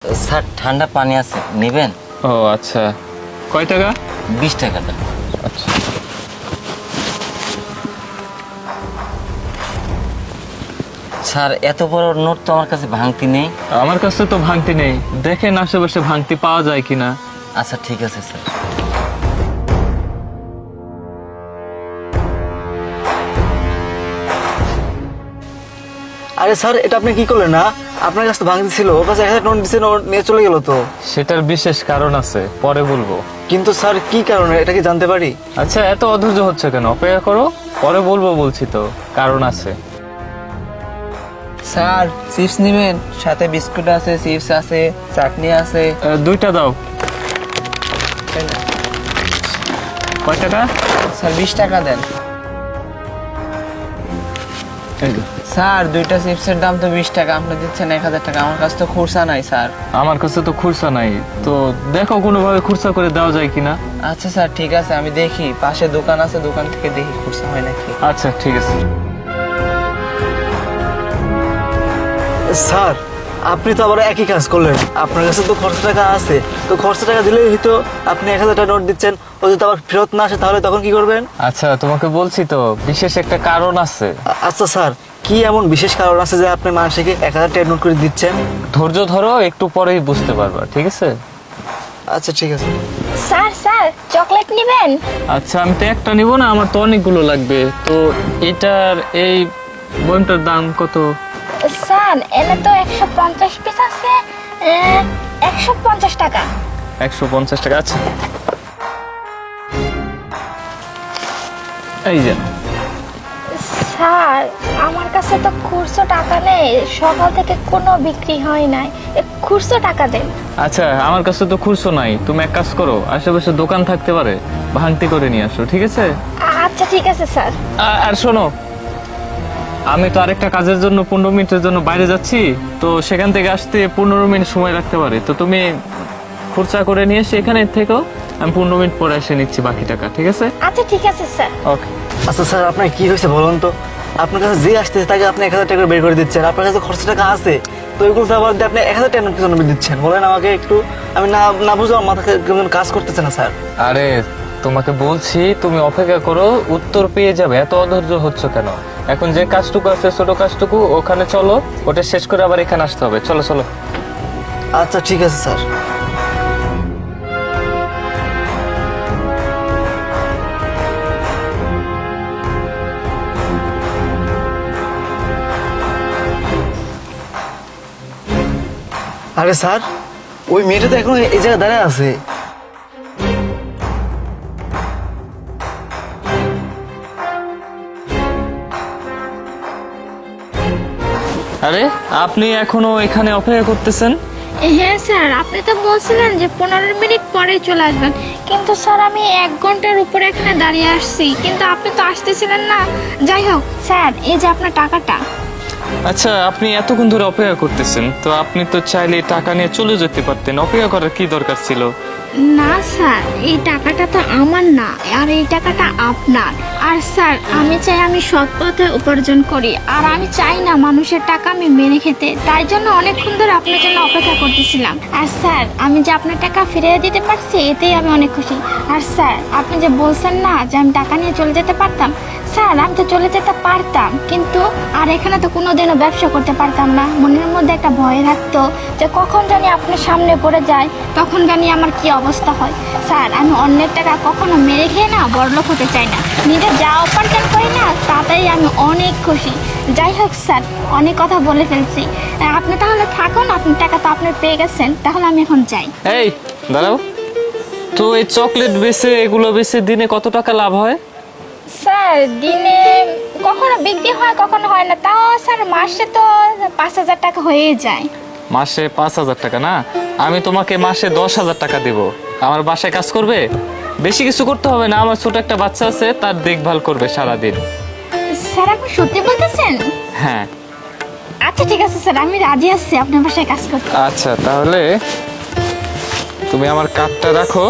Sir ঠান্ডা পানি আছে নেবেন? ও আচ্ছা, কয় টাকা? 20 টাকাটা। আচ্ছা স্যার এত বড় নোট তো আমার কাছে ভাঙতি নেই। আমার কাছে তো ভাঙতি নেই, দেখেন আশেপাশে ভাঙতি পাওয়া যায় কিনা। আচ্ছা ঠিক আছে স্যার। আরে স্যার, এটা আপনি কি করলেন? না আপনার কাছে তো ভাঙতি ছিল, ওর কাছে 1000 নোট দিচ্ছে, নোট নিয়ে চলে গেল তো। সেটার বিশেষ কারণ আছে, পরে বলবো। কিন্তু স্যার কি কারণে এটা কি জানতে পারি? আচ্ছা এত অধৈর্য হচ্ছে কেন, অপেক্ষা করো, পরে বলবো, বলছি তো কারণ আছে। স্যার চিপস নেবেন? সাথে বিস্কুট আছে, চিপস আছে, চাটনি আছে। দুইটা দাও। কয় টাকা? স্যার 20 টাকা দেন। এই তো। স্যার দুইটা চিপসের দাম তো 20 টাকা, আপনি দিচ্ছেন 1000 টাকা। আমার কাছে তো খুরসা নাই স্যার। আমার কাছে তো খুরসা নাই, তো দেখো কোনোভাবে খুরসা করে দেওয়া যায় কিনা। আচ্ছা স্যার ঠিক আছে, আমি দেখি, পাশে দোকান আছে, দোকান থেকে দেখি খুরসা হয় নাকি। আচ্ছা ঠিক আছে। স্যার আপনি তো আবার একই কাজ করলেন, আপনার কাছে তো খরচা টাকা আছে, তো খরচা টাকা দিলেই হয়তো। আপনি 1000 টাকা নোট দিচ্ছেন, ও যদি আবার ফেরত না আসে তাহলে তখন কি করবেন? আচ্ছা তোমাকে বলছি তো বিশেষ একটা কারণ আছে। আচ্ছা স্যার, কি এমন বিশেষ কারণ আছে যে আপনি মানুষকে 1000 টাকা নোট করে দিচ্ছেন? ধৈর্য ধরো, একটু পরেই বুঝতে পারবা, ঠিক আছে? আচ্ছা ঠিক আছে। স্যার চকলেট নেবেন? আচ্ছা আমি তো একটা নিব না, আমার তো অনেকগুলো লাগবে। তো এটার এই বইটার দাম কত? স্যার এনে তো 150 পিস আছে, 150 টাকা। 150 টাকা। আচ্ছা এই যে। স্যার আমার কাছে তো খুচরো টাকা নেই, সকাল থেকে কোনো বিক্রি হয় নাই, খুচরো টাকা দেন। আচ্ছা আমার কাছে তো খুচরো নাই, তুমি এক কাজ করো, আশেপাশে দোকান থাকতে পারে, ভাঙতি করে নিয়ে আসো, ঠিক আছে? আচ্ছা ঠিক আছে স্যার। আর শোনো, আমি তো আরেকটা কাজের জন্য 15 মিনিটের জন্য বাইরে যাচ্ছি, তো সেখান থেকে আসতে 15 মিনিট সময় লাগতে পারে, তো তুমি খুচরা করে নিয়ে এসে এখানে থেকো, আমি 15 মিনিট পরে এসে নিচ্ছি বাকি টাকা, ঠিক আছে? আচ্ছা ঠিক আছে স্যার। ওকে। আচ্ছা স্যার, আপনার কি হয়েছে বলুন তো? আপনার কাছে যে আসতেছে তাকে আপনি 1000 টাকা করে বের করে দিচ্ছেন, আপনার কাছে খরচা টাকা আছে, তো ওইগুলো তো আবার আপনি 1000 টাকা নোট কেন দিচ্ছেন বলেন আমাকে একটু? আমি না না বুঝে আমার মাথা কেমন কাজ করতেছে না স্যার। আরে তোমাকে বলছি তুমি অপেক্ষা করো, উত্তর পেয়ে যাবে, এত অধৈর্য হচ্ছে কেন? এখন যে কাজটুকু আছে ছোট কাজটুকু, ওখানে চলো, ওটা শেষ করে আবার এখানে আসতে হবে, চলো চলো। আচ্ছা ঠিক আছে স্যার। আরে স্যার, ওই মেয়েটা তো এখনো এই জায়গায় দাঁড়ায় আছে। আরে আপনি এখনো এখানে অপেক্ষা করতেছেন? হ্যাঁ স্যার, আপনি তো বলছিলেন যে 15 মিনিট পরে চলে আসবেন, কিন্তু স্যার আমি 1 ঘন্টার উপরে এখানে দাঁড়িয়ে আসছি, কিন্তু আপনি তো আসতেছিলেন না। যাই হোক স্যার, এই যে আপনার টাকাটা। আচ্ছা আপনি এতক্ষণ ধরে অপেক্ষা করতেছেন, তো আপনি তো চাইলে টাকা নিয়ে চলে যেতে পারতেন, অপেক্ষা করার কি দরকার ছিল? না স্যার, এই টাকাটা তো আমার না, আর এই টাকাটা আপনার। আর স্যার আমি চাই আমি সৎ পথে উপার্জন করি, আর আমি চাই না মানুষের টাকা আমি মেরে খেতে, তাই জন্য অনেকক্ষণ ধরে আপনার জন্য অপেক্ষা করতেছিলাম। আর স্যার আমি যে আপনার টাকা ফিরিয়ে দিতে পারছি, এতেই আমি অনেক খুশি। আর স্যার আপনি যে বলছেন না যে আমি টাকা নিয়ে চলে যেতে পারতাম, স্যার আমি তো চলে যেতে পারতাম, কিন্তু আর এখানে তো কোনোদিনও ব্যবসা করতে পারতাম না। মনের মধ্যে একটা ভয় থাকতো যে কখন জানি আপনার সামনে পড়ে যায়, তখন জানি আমার কি অবস্থা হয়। স্যার আমি অন্যের টাকা কখনো মেরে খেয়ে না বড়লোক হতে চাই না, নিজে যা উপার্জন করি না তাতেই আমি অনেক খুশি। যাই হোক স্যার, অনেক কথা বলে ফেলছি, আপনি তাহলে থাকুন, আপনার টাকা তো আপনি পেয়ে গেছেন, তাহলে আমি এখন যাই। এই দাঁড়াও তো, এই চকলেট বেচে এগুলো বেচে দিনে কত টাকা লাভ হয়? স্যার দিনে কখনো বিক্রি হয় কখনো হয় না, তাও স্যার মাসে তো 5000 টাকা হয়ে যায়। মাসে 5000 টাকা না, আমি তোমাকে মাসে 10,000 টাকা দেব, আমার বাসায় কাজ করবে, বেশি কিছু করতে হবে না, আমার ছোট একটা বাচ্চা আছে, তার দেখভাল করবে সারাদিন। স্যার আপনি সত্যি বলতেছেন? হ্যাঁ। আচ্ছা ঠিক আছে স্যার, আমি রাজি আছি আপনার বাসায় কাজ করতে। আচ্ছা তাহলে তুমি আমার কার্ডটা রাখো,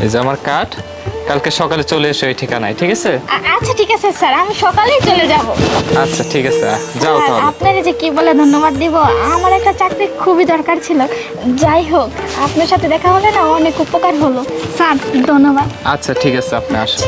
এই যে আমার কার্ড, কালকে সকালে চলে এসো এই ঠিকানায়, ঠিক আছে? আচ্ছা ঠিক আছে স্যার, আমি সকালেই চলে যাব। আচ্ছা ঠিক আছে, যাও স্যার, তাহলে। আপনার যে কি বলে ধন্যবাদ দিব, আমার একটা চাকরি খুবই দরকার ছিল। যাই হোক, আপনার সাথে দেখা হলে না অনেক উপকার হলো। স্যার ধন্যবাদ। আচ্ছা ঠিক আছে, আপনি আসুন।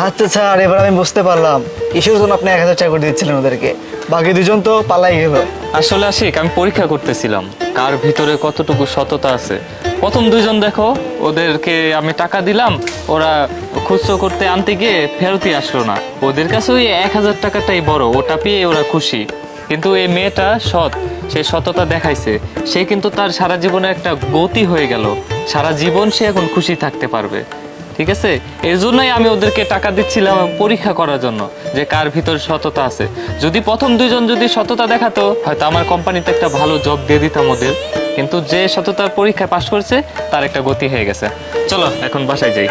আচ্ছা স্যার, এবার আমি বুঝতে পারলাম কিসের জন্য আপনি 1000 টাকা করে দিচ্ছিলেন ওদেরকে। বাকি দুজন তো পালাই গেল। আসলে আশিক, আমি পরীক্ষা করতেছিলাম কার ভিতরে কতটুকু সততা আছে। প্রথম দুইজন দেখো, ওদেরকে আমি টাকা দিলাম, ওরা খুচরো করতে আনতে গিয়ে ফেরতই আসলো না। ওদের কাছে ওই 1000 টাকাটাই বড়, ওটা পেয়ে ওরা খুশি। কিন্তু এই মেয়েটা সৎ, সে সততা দেখাইছে, সে কিন্তু তার সারা জীবনে একটা গতি হয়ে গেল। সারা জীবন সে এখন খুশি থাকতে পারবে, ঠিক আছে? এর জন্যই আমি ওদেরকে টাকা দিচ্ছিলাম পরীক্ষা করার জন্য, যে কার ভিতর সততা আছে। যদি প্রথম দুইজন যদি সততা দেখাতো, হয়তো আমার কোম্পানিতে একটা ভালো জব দিয়ে দিতাম ওদের। কিন্তু যে সততার পরীক্ষায় পাশ করছে, তার একটা গতি হয়ে গেছে। চলো এখন বাসায় যাই।